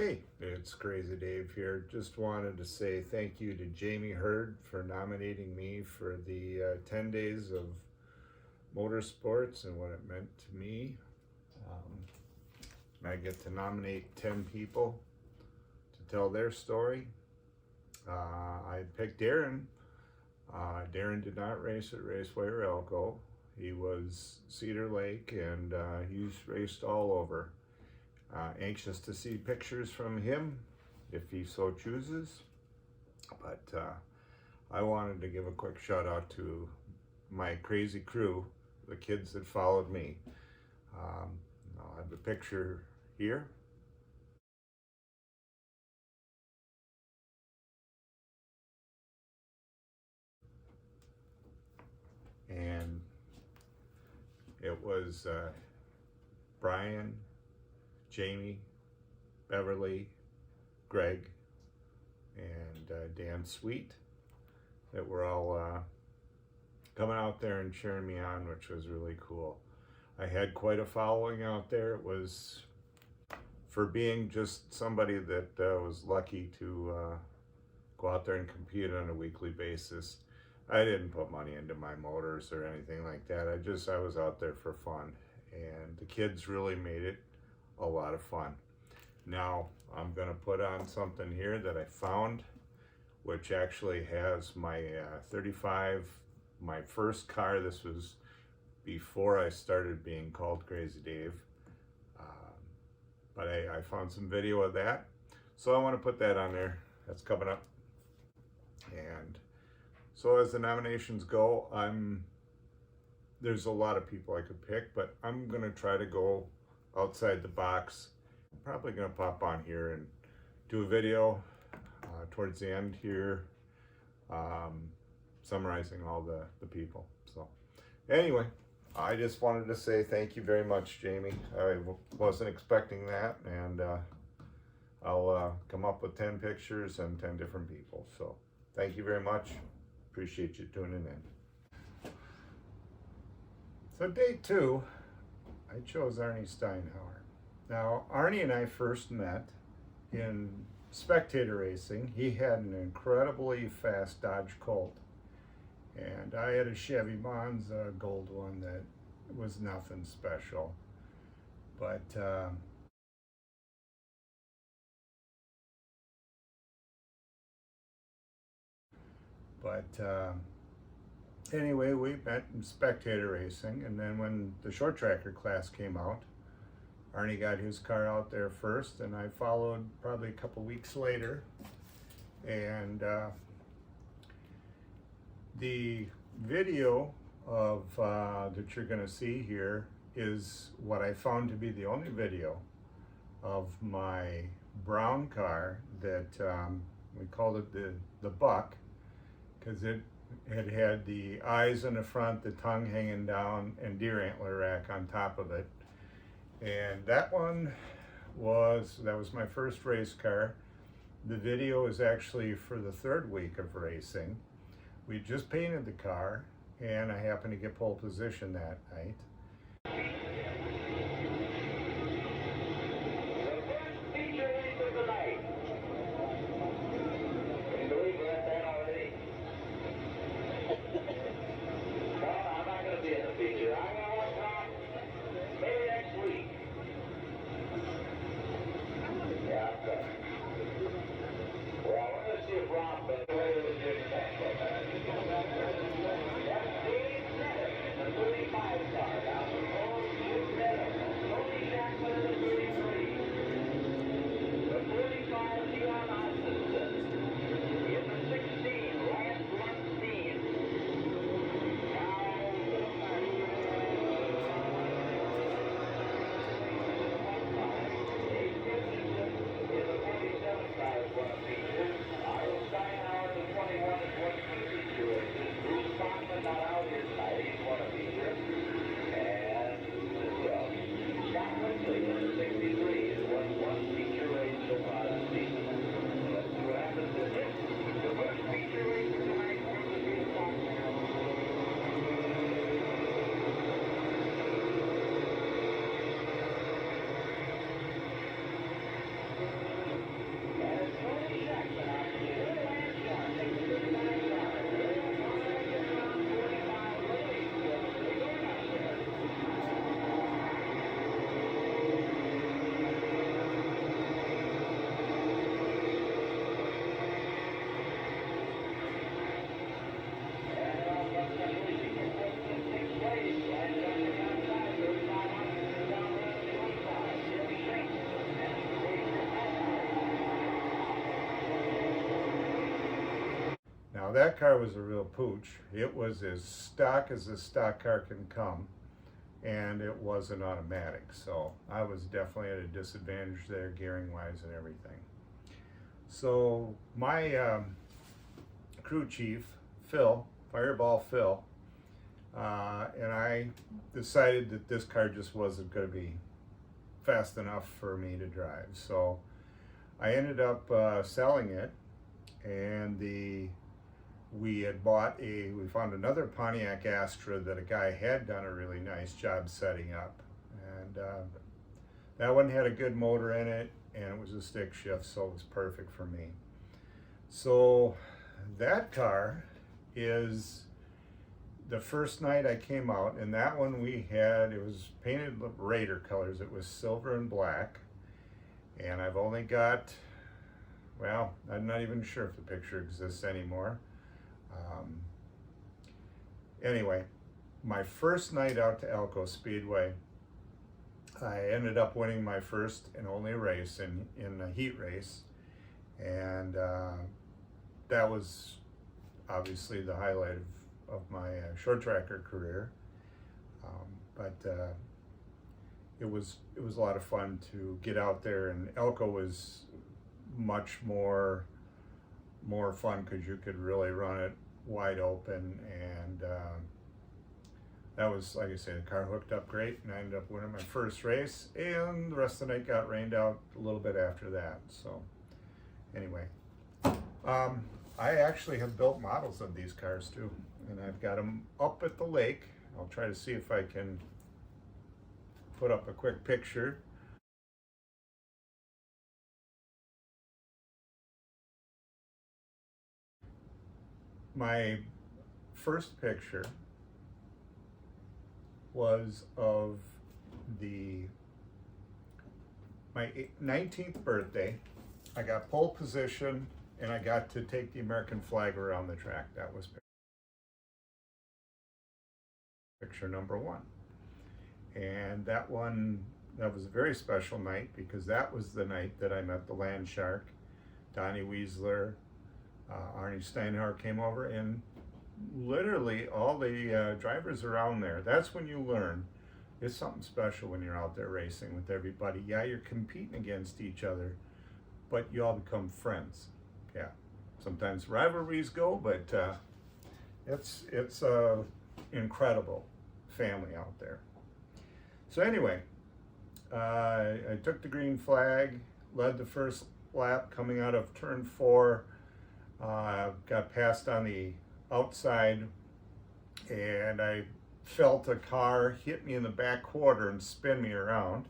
Hey, it's Crazy Dave here. Just wanted to say thank you to Jamie Hurd for nominating me for the 10 days of motorsports and what it meant to me. I get to nominate 10 people to tell their story. I picked Darren. Darren did not race at Raceway or Elko. He was Cedar Lake, and he's raced all over. Anxious to see pictures from him if he so chooses, but I wanted to give a quick shout out to my crazy crew, the kids that followed me. I'll have the picture here. And it was Brian, Jamie, Beverly, Greg, and Dan Sweet that were all coming out there and cheering me on, which was really cool. I had quite a following out there. It was, for being just somebody that was lucky to go out there and compete on a weekly basis. I didn't put money into my motors or anything like that. I was out there for fun, and the kids really made it a lot of fun. Now I'm gonna put on something here that I found, which actually has my 35, my first car. This was before I started being called Crazy Dave, but I found some video of that, so I want to put that on there. That's coming up. And so as the nominations go, there's a lot of people I could pick, but I'm gonna try to go outside the box. I'm probably gonna pop on here and do a video towards the end here, summarizing all the people. So anyway, I just wanted to say thank you very much, Jamie. I wasn't expecting that, and I'll come up with 10 pictures and 10 different people. So thank you very much. Appreciate you tuning in. So day 2, I chose Arnie Steinhauer. Now, Arnie and I first met in spectator racing. He had an incredibly fast Dodge Colt, and I had a Chevy Monza gold one that was nothing special. But anyway, we met in spectator racing, and then when the short tracker class came out, Arnie got his car out there first, and I followed probably a couple weeks later. And the video of that you're going to see here is what I found to be the only video of my brown car that we called it the Buck, because it had the eyes in the front, the tongue hanging down, and deer antler rack on top of it. And that was my first race car. The video is actually for the 3rd week of racing. We just painted the car, and I happened to get pole position that night. Now that car was a real pooch. It was as stock as a stock car can come, and it wasn't automatic. So I was definitely at a disadvantage there, gearing wise and everything. So my crew chief, Phil, Fireball Phil, and I decided that this car just wasn't going to be fast enough for me to drive. So I ended up selling it, and we found another Pontiac Astra that a guy had done a really nice job setting up, and that one had a good motor in it, and it was a stick shift, so it was perfect for me. So that car is the first night I came out, and that one it was painted Raider colors. It was silver and black, and I've only got, well, I'm not even sure if the picture exists anymore. Anyway, my first night out to Elko Speedway, I ended up winning my first and only race in a heat race, and that was obviously the highlight of my short tracker career. But it was a lot of fun to get out there, and Elko was much more fun because you could really run it wide open, and that was, like I say, the car hooked up great, and I ended up winning my first race, and the rest of the night got rained out a little bit after that. So anyway, I actually have built models of these cars too, and I've got them up at the lake. I'll try to see if I can put up a quick picture. My first picture was of my 19th birthday. I got pole position, and I got to take the American flag around the track. That was picture number one. And that was a very special night because that was the night that I met the Land Shark. Donnie Weasler, Arnie Steinhauer came over, and literally all the drivers around there. That's when you learn it's something special when you're out there racing with everybody. Yeah, you're competing against each other, but you all become friends. Yeah, sometimes rivalries go, but it's incredible family out there. So anyway, I took the green flag, led the first lap coming out of turn 4, got passed on the outside, and I felt a car hit me in the back quarter and spin me around.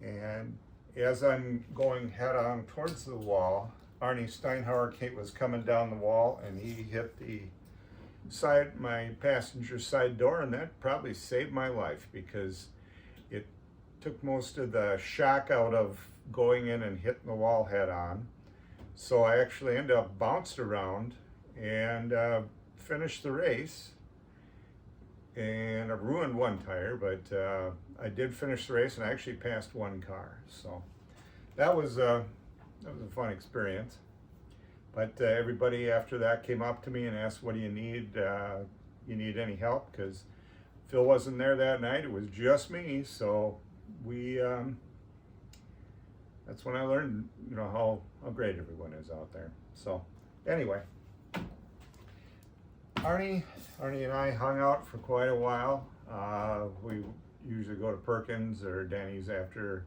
And as I'm going head on towards the wall, Arnie Steinhauer was coming down the wall, and he hit my passenger side door, and that probably saved my life because it took most of the shock out of going in and hitting the wall head on. So I actually ended up bounced around and finished the race. And I ruined one tire, but I did finish the race, and I actually passed one car. So that was a fun experience. But everybody after that came up to me and asked, "What do you need? You need any help?" Because Phil wasn't there that night. It was just me. So that's when I learned, how great everyone is out there. So anyway, Arnie and I hung out for quite a while. We usually go to Perkins or Denny's after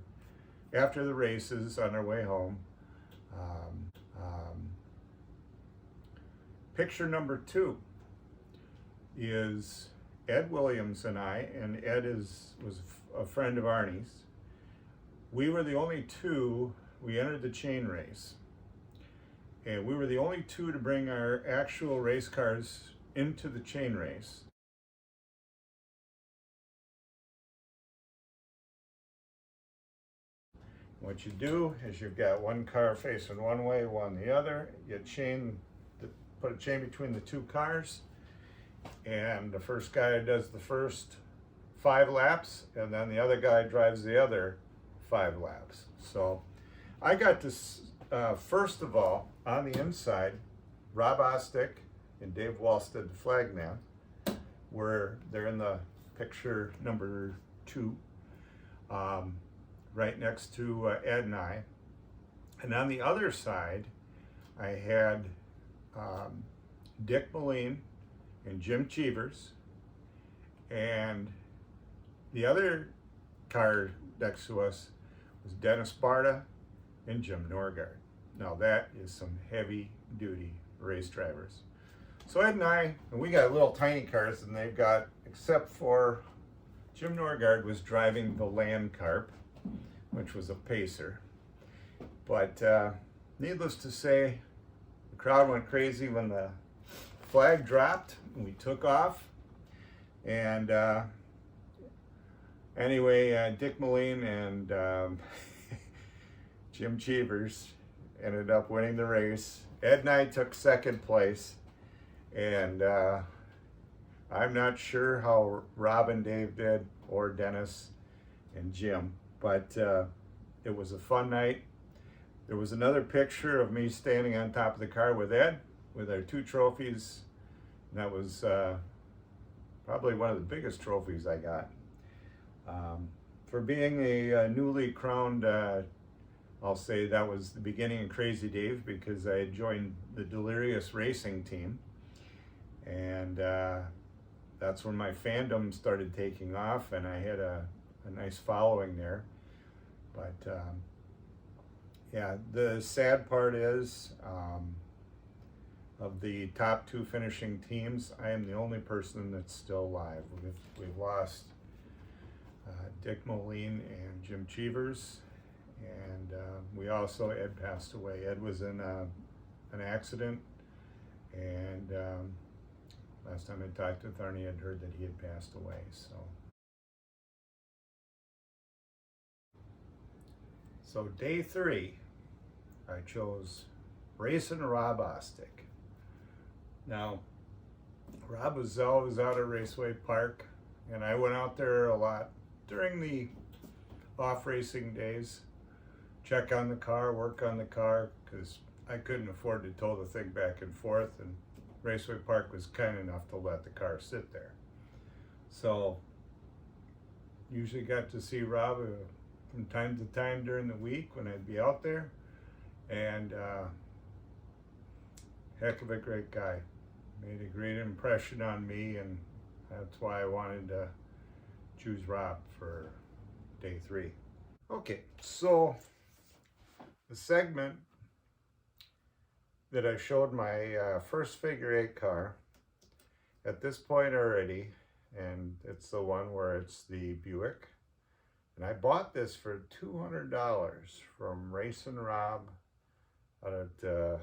the races on our way home. Picture number 2 is Ed Williams and I, and Ed was a friend of Arnie's. We were the only two. We entered the chain race, and we were the only two to bring our actual race cars into the chain race. What you do is you've got one car facing one way, one the other. You put a chain between the two cars, and the first guy does the first 5 laps, and then the other guy drives the other 5 laps. So I got to, first of all, on the inside, Rob Ostick and Dave Wallstead, the flagman, they're in the picture number 2, right next to Ed and I. And on the other side, I had Dick Moline and Jim Cheevers, and the other car next to us was Dennis Barta and Jim Norgard. Now that is some heavy duty race drivers. So Ed and we got little tiny cars, and they've got, except for Jim Norgard was driving the Land Carp, which was a pacer. But needless to say, the crowd went crazy when the flag dropped and we took off. And anyway, Dick Moline and Jim Cheevers ended up winning the race. Ed and I took second place, and I'm not sure how Rob and Dave did, or Dennis and Jim, but it was a fun night. There was another picture of me standing on top of the car with Ed, with our 2 trophies, and that was probably one of the biggest trophies I got. For being a newly crowned, I'll say that was the beginning of Crazy Dave, because I had joined the Delirious Racing team, and that's when my fandom started taking off, and I had a nice following there. But yeah, the sad part is, of the top 2 finishing teams, I am the only person that's still alive. We've lost Dick Moline and Jim Cheevers, and we also, Ed passed away. Ed was in an accident, and last time I talked with Arnie, I'd heard that he had passed away. So day 3, I chose racing Rob Ostick. Now, Rob was always out at Raceway Park, and I went out there a lot during the off racing days, check on the car, work on the car, because I couldn't afford to tow the thing back and forth, and Raceway Park was kind enough to let the car sit there. So usually got to see Rob from time to time during the week when I'd be out there, and heck of a great guy. Made a great impression on me, and that's why I wanted to choose Rob for day 3. Okay, so the segment that I showed my first figure 8 car at this point already, and it's the one where it's the Buick, and I bought this for $200 from Racing Rob out at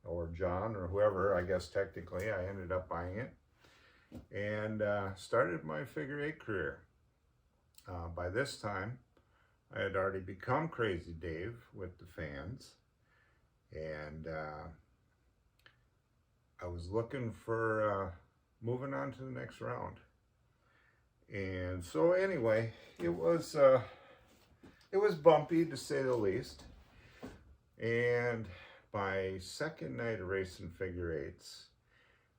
or John or whoever, I guess technically. I ended up buying it and started my figure 8 career. By this time, I had already become Crazy Dave with the fans, and I was looking for moving on to the next round. And so anyway, it was bumpy, to say the least. And my second night of racing figure 8s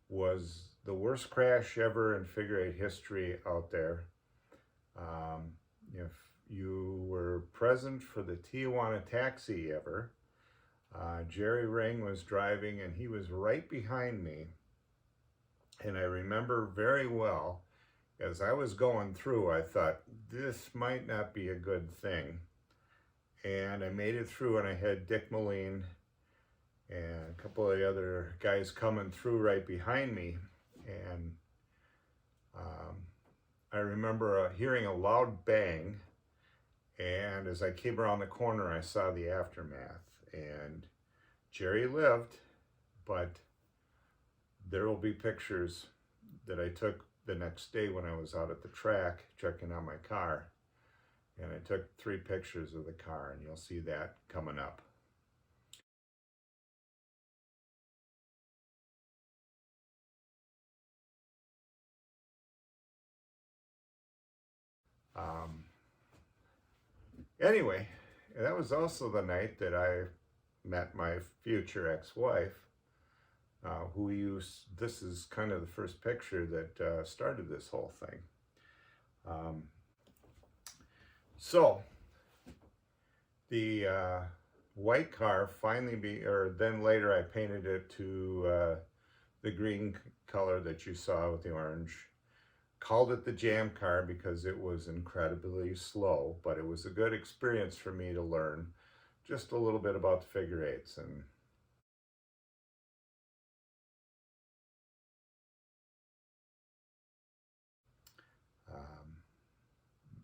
was the worst crash ever in figure 8 history out there. If you were present for the Tijuana taxi ever, Jerry Ring was driving, and he was right behind me. And I remember very well, as I was going through, I thought, this might not be a good thing. And I made it through, and I had Dick Moline and a couple of the other guys coming through right behind me. And I remember hearing a loud bang, and as I came around the corner, I saw the aftermath. And Jerry lived, but there will be pictures that I took the next day when I was out at the track checking on my car. And I took 3 pictures of the car, and you'll see that coming up. Anyway, that was also the night that I met my future ex-wife, who used, this is kind of the first picture that started this whole thing. Um, so the white car finally or then later I painted it to the green color that you saw with the orange. Called it the jam car because it was incredibly slow, but it was a good experience for me to learn just a little bit about the figure eights. And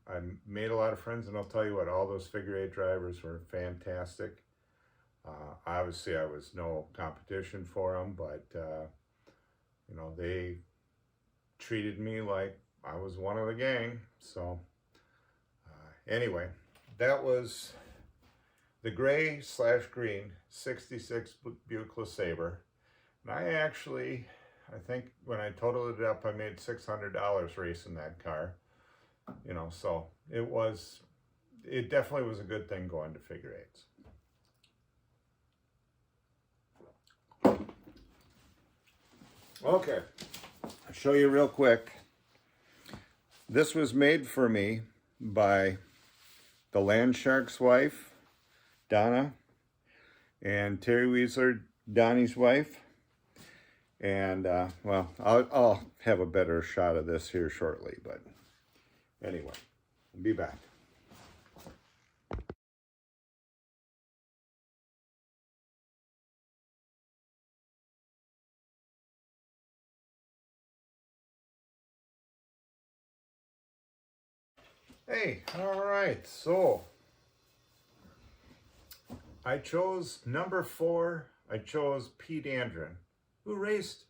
I made a lot of friends, and I'll tell you what, all those figure eight drivers were fantastic. Obviously, I was no competition for them, but you know, they treated me like I was one of the gang. So anyway, that was the gray / green 66 Buick LeSabre. And I think when I totaled it up, I made $600 racing that car. You know, so it definitely was a good thing going to figure eights. Okay, I'll show you real quick. This was made for me by the Land Shark's wife, Donna, and Terry Weasler, Donnie's wife. And, well, I'll have a better shot of this here shortly, but anyway, I'll be back. Hey, all right, so I chose number 4. I chose Pete Andren, who raced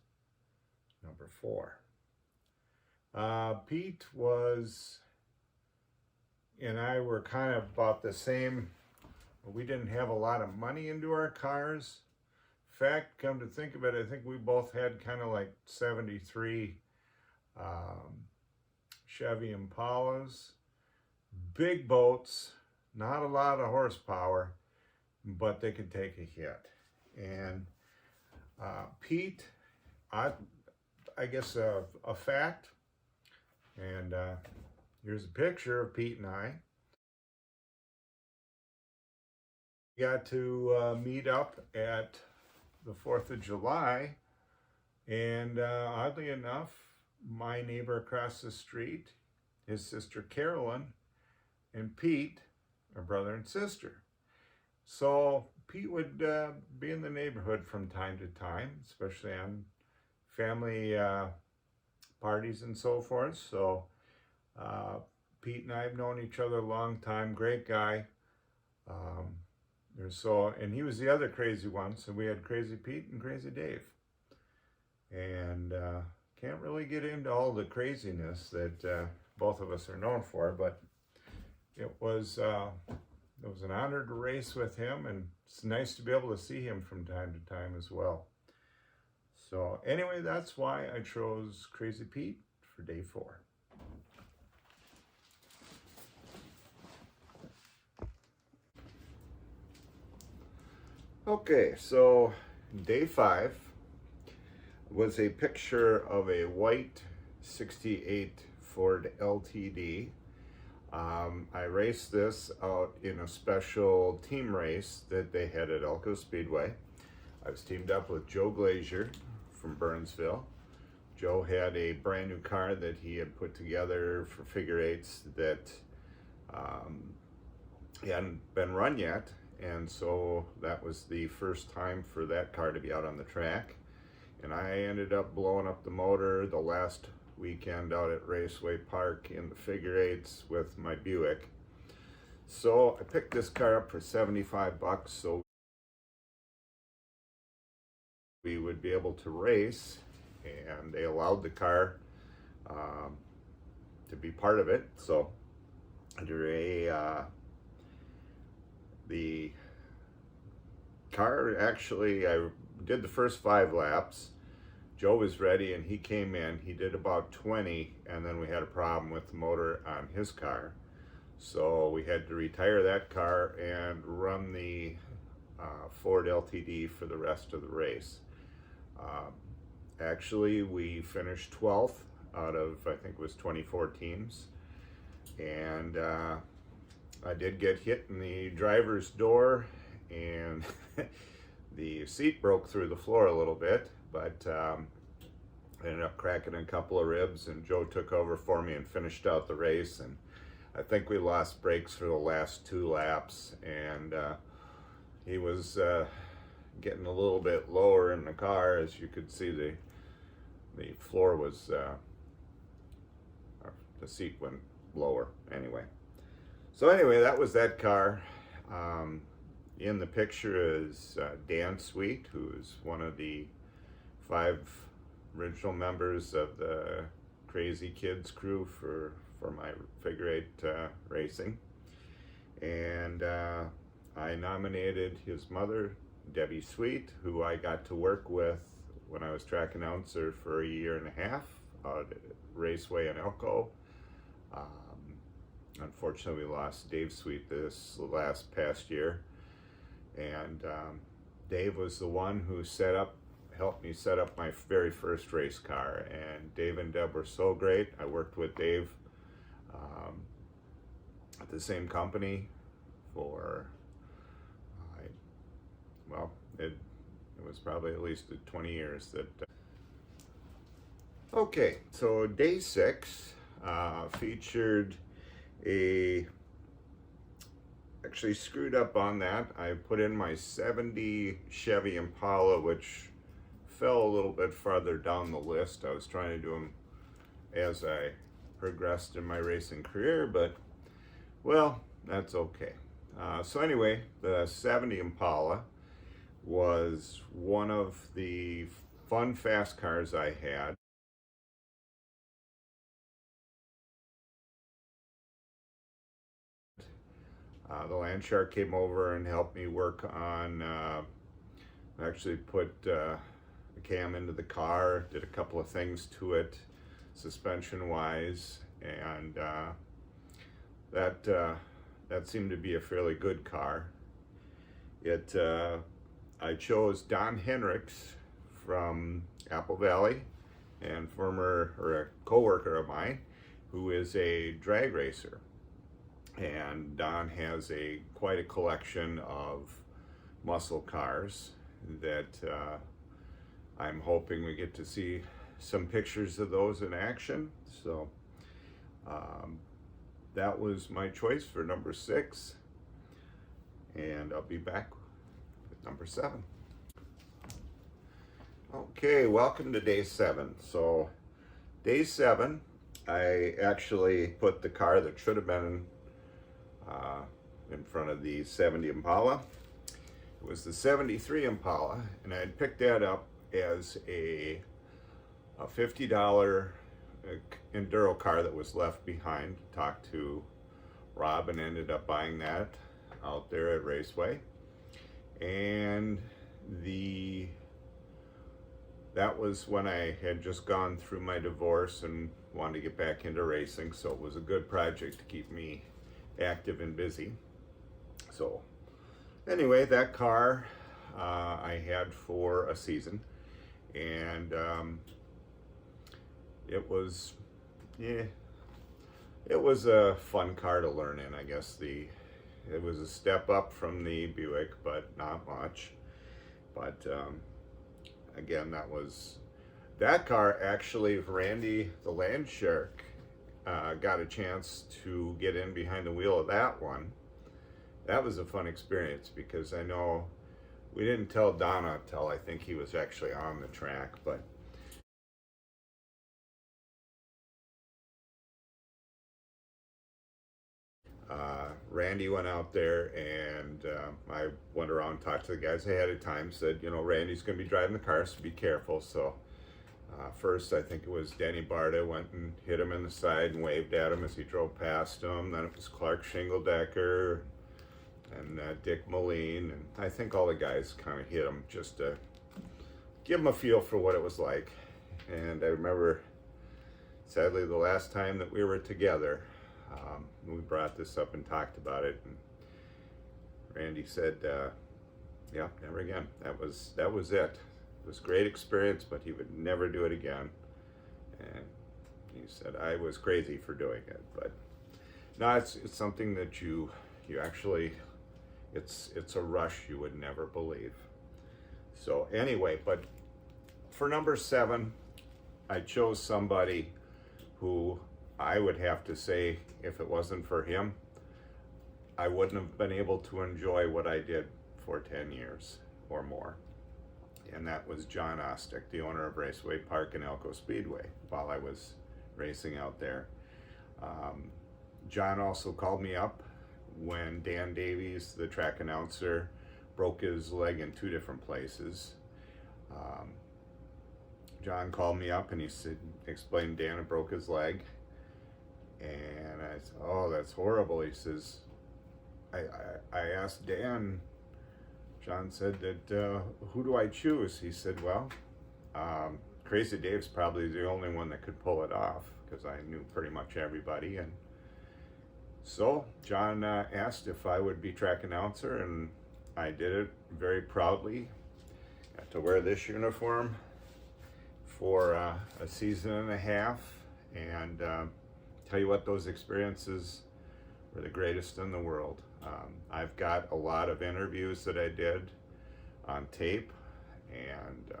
number 4. Pete and I were kind of about the same. We didn't have a lot of money into our cars. In fact, come to think of it, I think we both had kind of like 73 Chevy Impalas, big boats, not a lot of horsepower, but they could take a hit. And Pete, I guess a fact, and here's a picture of Pete and I. We got to meet up at the 4th of July, and oddly enough, my neighbor across the street, his sister Carolyn, and Pete are brother and sister. So Pete would be in the neighborhood from time to time, especially on family parties and so forth. So Pete and I have known each other a long time. Great guy. And he was the other crazy one. So we had Crazy Pete and Crazy Dave. And can't really get into all the craziness that both of us are known for, but it was an honor to race with him, and it's nice to be able to see him from time to time as well. So anyway, that's why I chose Crazy Pete for day 4. Okay, so day 5 was a picture of a white 68 Ford LTD. I raced this out in a special team race that they had at Elko Speedway. I was teamed up with Joe Glazier from Burnsville. Joe had a brand new car that he had put together for figure eights that he hadn't been run yet, and so that was the first time for that car to be out on the track. And I ended up blowing up the motor the last weekend out at Raceway Park in the figure eights with my Buick. So I picked this car up for $75, so we would be able to race, and they allowed the car to be part of it. So the car, actually, I did the first 5 laps. Joe was ready and he came in. He did about 20, and then we had a problem with the motor on his car. So we had to retire that car and run the Ford LTD for the rest of the race. Actually, we finished 12th out of, I think it was 24 teams. And I did get hit in the driver's door, and the seat broke through the floor a little bit, but I ended up cracking a couple of ribs, and Joe took over for me and finished out the race. And I think we lost brakes for the last 2 laps, and he was getting a little bit lower in the car. As you could see, the floor was, the seat went lower anyway. So anyway, that was that car. In the picture is Dan Sweet, who is one of the 5 original members of the Crazy Kids crew for my figure 8 racing. And I nominated his mother, Debbie Sweet, who I got to work with when I was track announcer for a year and a half out at Raceway in Elko. Unfortunately, we lost Dave Sweet this past year. And Dave was the one who helped me set up my very first race car. And Dave and Deb were so great. I worked with Dave at the same company for, well, it was probably at least 20 years that. Okay, so day 6 featured actually screwed up on that. I put in my 70 Chevy Impala, which fell a little bit farther down the list. I was trying to do them as I progressed in my racing career, but well, that's okay. So anyway, the 70 Impala was one of the fun fast cars I had. The Land Shark came over and helped me work on, actually put the cam into the car, did a couple of things to it suspension wise, and that seemed to be a fairly good car. I chose Don Hendricks from Apple Valley, and a co-worker of mine who is a drag racer. And Don has quite a collection of muscle cars that I'm hoping we get to see some pictures of those in action. So that was my choice for number 6, and I'll be back with number 7. Okay, welcome to day 7. So day 7, I actually put the car that should have been in front of the 70 Impala. It was the 73 Impala, and I had picked that up as a $50 Enduro car that was left behind. Talked to Rob and ended up buying that out there at Raceway. And that was when I had just gone through my divorce and wanted to get back into racing, so it was a good project to keep me active and busy. So anyway, that car I had for a season, and it was a fun car to learn in. I guess it was a step up from the Buick, but not much. But again, that car actually, Randy the Land Shark got a chance to get in behind the wheel of that one. That was a fun experience, because I know we didn't tell Donna till I think he was actually on the track, but Randy went out there, and I went around and talked to the guys ahead of time, said, Randy's going to be driving the car, so be careful. So first, I think it was Denny Barta went and hit him in the side and waved at him as he drove past him. Then it was Clark Shingledecker and Dick Moline, and I think all the guys kind of hit him just to give him a feel for what it was like. And I remember, sadly, the last time that we were together, We brought this up and talked about it, and Randy said, "Yeah, never again. That was it. It was a great experience, but he would never do it again." And he said I was crazy for doing it, but no, it's something that you actually, it's a rush you would never believe. So anyway, but for number 7, I chose somebody who I would have to say, if it wasn't for him, I wouldn't have been able to enjoy what I did for 10 years or more. And that was John Ostick, the owner of Raceway Park and Elko Speedway, while I was racing out there. John also called me up when Dan Davies, the track announcer, broke his leg in 2 different places. John called me up and he said, explained Dan had broke his leg. And I said, "Oh, that's horrible." He says, I asked Dan, John said that, "Who do I choose?" He said, "Well, Crazy Dave's probably the only one that could pull it off," because I knew pretty much everybody. And so John asked if I would be track announcer, and I did it very proudly. Got to wear this uniform for a season and a half, and tell you what, those experiences were the greatest in the world. I've got a lot of interviews that I did on tape, and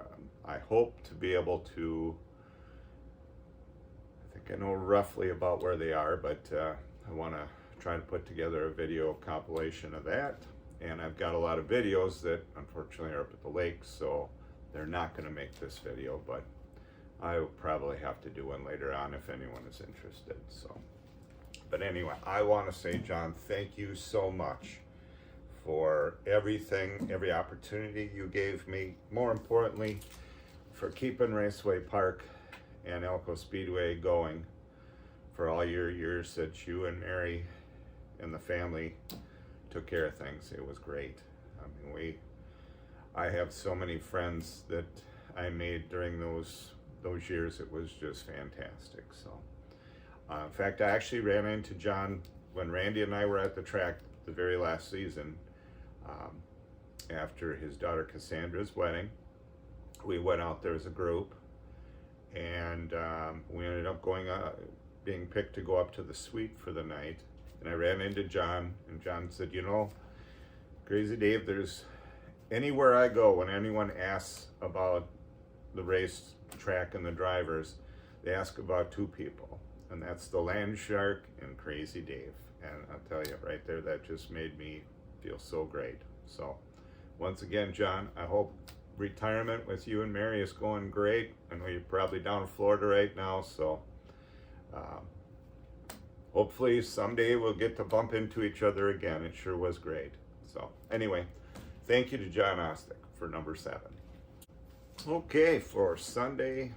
I hope to be able to, I think I know roughly about where they are, but I want to try to put together a video compilation of that. And I've got a lot of videos that unfortunately are up at the lake, so they're not going to make this video, but I will probably have to do one later on if anyone is interested. So, but anyway, I want to say, John, thank you so much for everything, every opportunity you gave me. More importantly, for keeping Raceway Park and Elko Speedway going for all your years that you and Mary and the family took care of things. It was great. I mean, I have so many friends that I made during those years. It was just fantastic. So, in fact, I actually ran into John when Randy and I were at the track the very last season, after his daughter Cassandra's wedding. We went out there as a group, and we ended up being picked to go up to the suite for the night. And I ran into John, and John said, "You know, Crazy Dave, there's anywhere I go, when anyone asks about the race track and the drivers, they ask about 2 people, and that's the Land Shark and Crazy Dave." And I'll tell you right there, that just made me feel so great. So once again, John, I hope retirement with you and Mary is going great. I know you're probably down in Florida right now, so hopefully someday we'll get to bump into each other again. It sure was great. So anyway, thank you to John Ostick for number 7. Okay, for Sunday,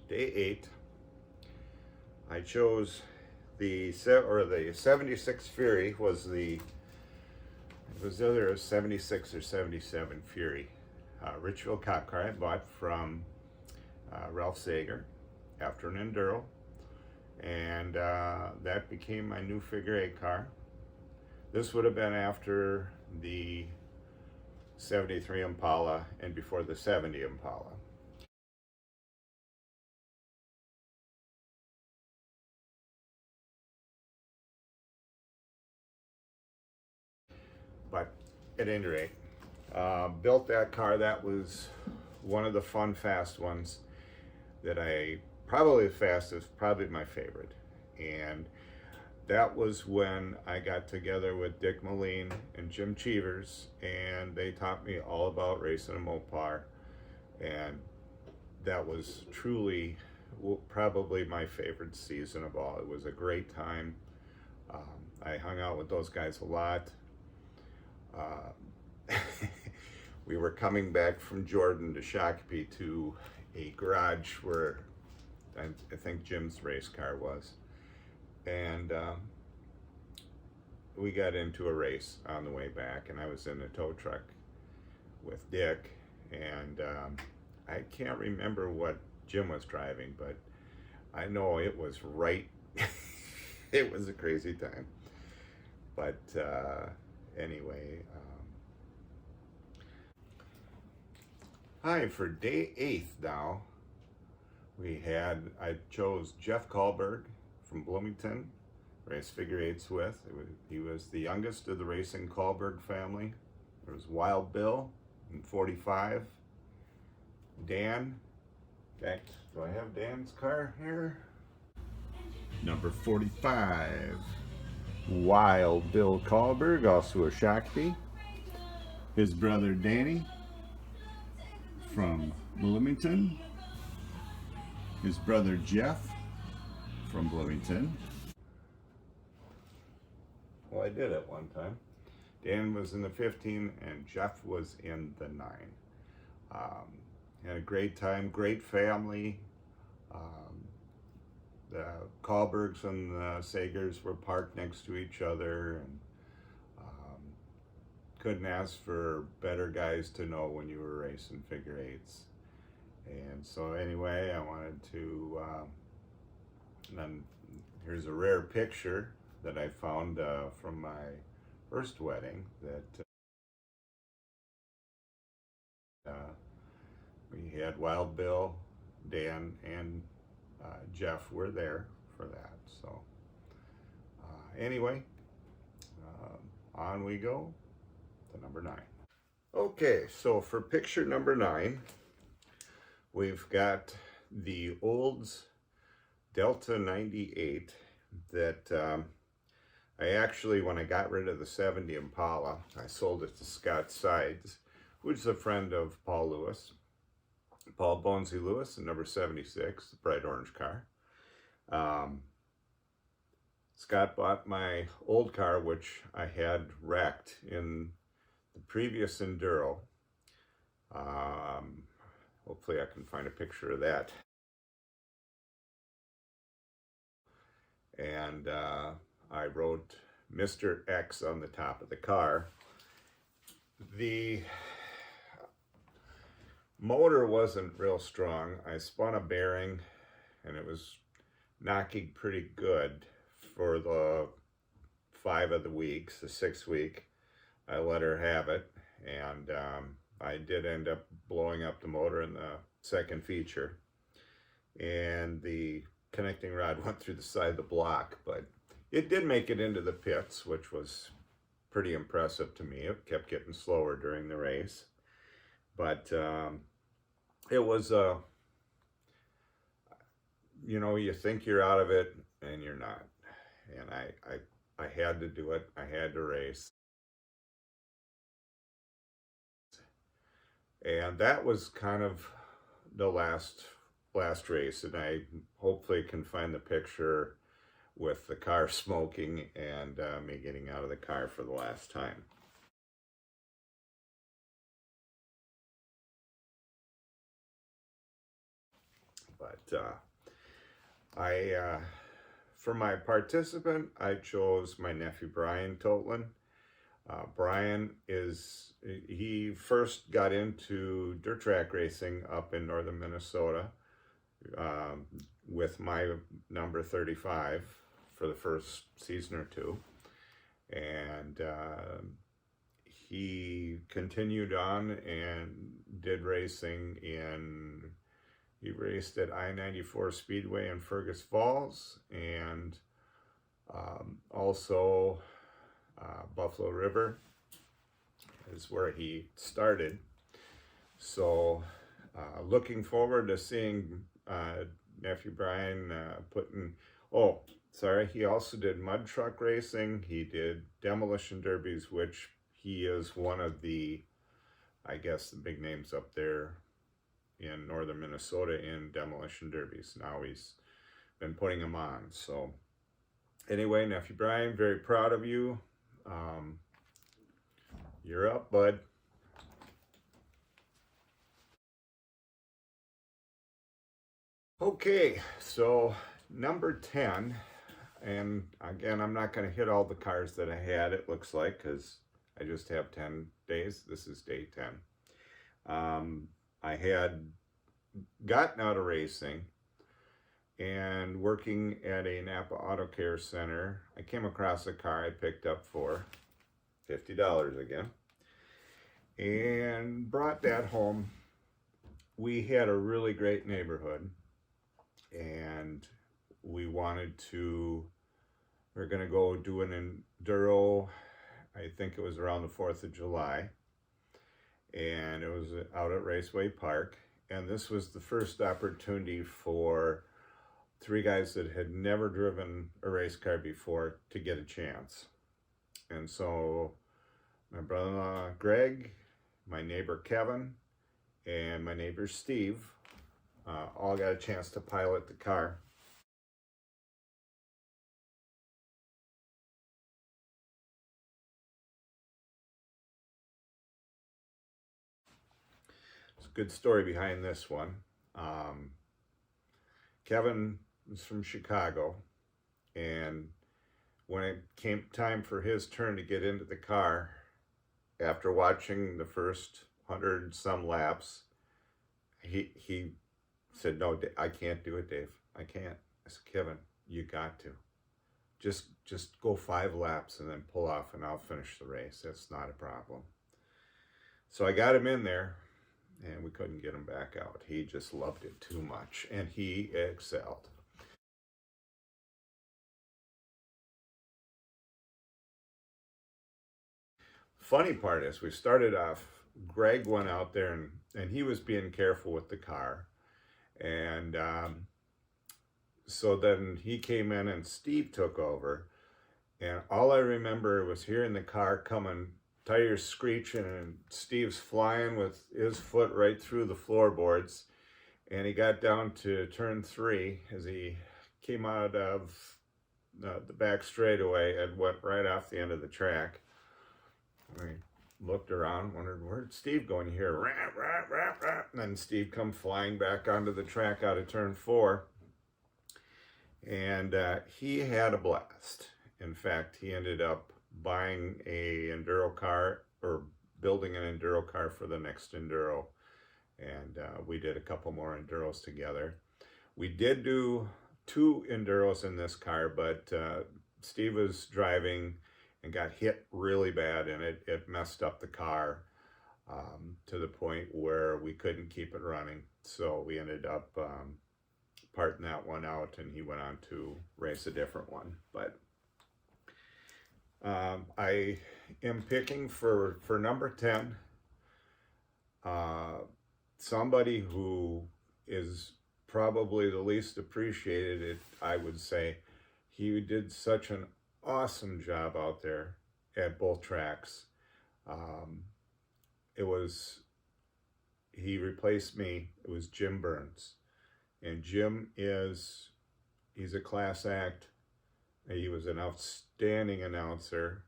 day 8, I chose the 76 Fury. It was either a 76 or 77 Fury. Richville cop car I bought from Ralph Sager after an Enduro, and that became my new figure 8 car. This would have been after the 73 Impala and before the 70 Impala. But at any rate, built that car. That was one of the fun, fast ones that probably the fastest, probably my favorite. And that was when I got together with Dick Moline and Jim Cheevers, and they taught me all about racing a Mopar. And that was truly probably my favorite season of all. It was a great time. I hung out with those guys a lot. We were coming back from Jordan to Shakopee to a garage where I think Jim's race car was. And we got into a race on the way back, and I was in a tow truck with Dick, and I can't remember what Jim was driving, but I know it was right It was a crazy time. But anyway, hi, for day 8th now, I chose Jeff Kahlberg from Bloomington, race figure eights with. He was the youngest of the racing Kahlberg family. There was Wild Bill in 45. Dan, in fact, do I have Dan's car here? Number 45, Wild Bill Kahlberg, also a Shakti. His brother Danny from Bloomington. His brother Jeff from Bloomington. Well, I did at one time. Dan was in the 15 and Jeff was in the 9. Had a great time, great family. The Kahlbergs and the Sagers were parked next to each other, and couldn't ask for better guys to know when you were racing figure eights. And so anyway, I wanted to, then here's a rare picture that I found from my first wedding that we had Wild Bill, Dan, and Jeff were there for that. So anyway, on we go to number 9. Okay, so for picture number 9, we've got the Olds Delta 98 that I actually, when I got rid of the 70 Impala, I sold it to Scott Sides, who's a friend of Paul Lewis. Paul Bonesy Lewis, in number 76, the bright orange car. Scott bought my old car, which I had wrecked in the previous Enduro. Hopefully I can find a picture of that. And I wrote Mr. X on the top of the car. The motor wasn't real strong. I spun a bearing and it was knocking pretty good for the 5 of the weeks. The 6th week, I let her have it, and I did end up blowing up the motor in the second feature, and the connecting rod went through the side of the block, but it did make it into the pits, which was pretty impressive to me. It kept getting slower during the race, but it was you know, you think you're out of it and you're not. And I had to do it. I had to race. And that was kind of the last race, and I hopefully can find the picture with the car smoking and me getting out of the car for the last time. But for my participant, I chose my nephew Brian Totlin. Brian he first got into dirt track racing up in northern Minnesota with my number 35 for the first season or two. And he continued on and did racing he raced at I-94 Speedway in Fergus Falls, and also Buffalo River is where he started. So looking forward to seeing nephew Brian he also did mud truck racing. He did demolition derbies, which he is one of the, I guess, the big names up there in northern Minnesota in demolition derbies. Now he's been putting them on. So anyway, nephew Brian, very proud of you. You're up, bud. Okay, so number 10, and again, I'm not going to hit all the cars that I had, it looks like, because I just have 10 days. This is day 10. I had gotten out of racing and working at a Napa Auto Care Center, I came across a car I picked up for $50 again, and brought that home. We had a really great neighborhood, and we we're gonna go do an enduro. I think it was around the 4th of July, and it was out at Raceway Park. And this was the first opportunity for 3 guys that had never driven a race car before to get a chance. And so my brother-in-law Greg, my neighbor Kevin, and my neighbor Steve all got a chance to pilot the car. It's a good story behind this one. Kevin is from Chicago, and when it came time for his turn to get into the car, after watching the first 100 some laps, he said, "No, I can't do it, Dave. I can't." I said, "Kevin, you got to. Just go 5 laps and then pull off, and I'll finish the race. That's not a problem." So I got him in there, and we couldn't get him back out. He just loved it too much, and he excelled. Funny part is, we started off, Greg went out there, and he was being careful with the car. And so then he came in and Steve took over. And all I remember was hearing the car coming, tires screeching, and Steve's flying with his foot right through the floorboards. And he got down to turn 3 as he came out of the back straightaway and went right off the end of the track. I looked around, wondered, where'd Steve go? And you hear rap, rap, rap, rap. And then Steve come flying back onto the track out of turn 4. And he had a blast. In fact, he ended up buying a enduro car, or building an enduro car for the next enduro. And we did a couple more enduros together. We did do 2 enduros in this car, but Steve was driving and got hit really bad, and it messed up the car to the point where we couldn't keep it running. So we ended up parting that one out, and he went on to race a different one. But I am picking for number 10 somebody who is probably the least appreciated, I would say. He did such an awesome job out there at both tracks. He replaced me. It was Jim Burns. And Jim he's a class act. He was an outstanding announcer.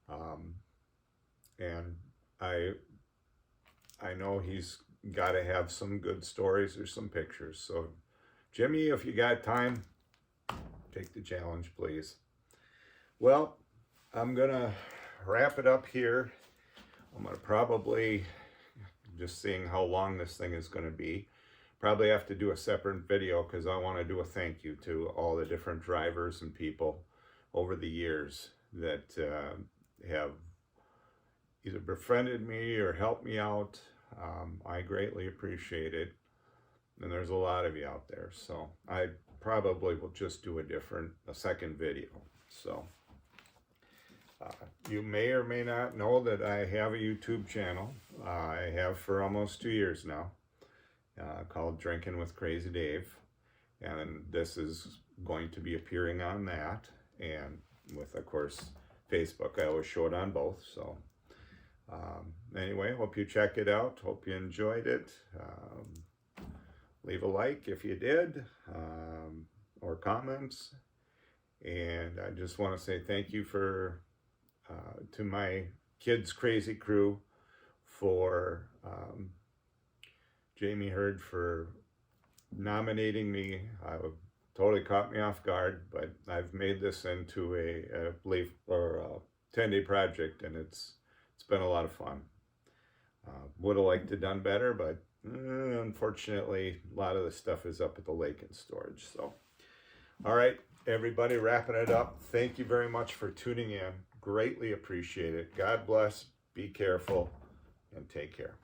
And I know he's got to have some good stories or some pictures. So Jimmy, if you got time, take the challenge, please. Well, I'm gonna wrap it up here. I'm gonna probably, just seeing how long this thing is gonna be, probably have to do a separate video, because I want to do a thank you to all the different drivers and people over the years that have either befriended me or helped me out. I greatly appreciate it. And there's a lot of you out there. So I probably will just do a second video. So you may or may not know that I have a YouTube channel. I have for almost 2 years now, called Drinking with Crazy Dave. And this is going to be appearing on that. And with, of course, Facebook. I always show it on both. So anyway, hope you check it out. Hope you enjoyed it. Leave a like if you did, or comments. And I just want to say thank you to my kids' crazy crew, for Jamie Hurd for nominating me. Totally caught me off guard, but I've made this into a 10-day project, and it's been a lot of fun. Would have liked to done better, but unfortunately, a lot of the stuff is up at the lake in storage. So, all right, everybody, wrapping it up. Thank you very much for tuning in. Greatly appreciate it. God bless. Be careful and take care.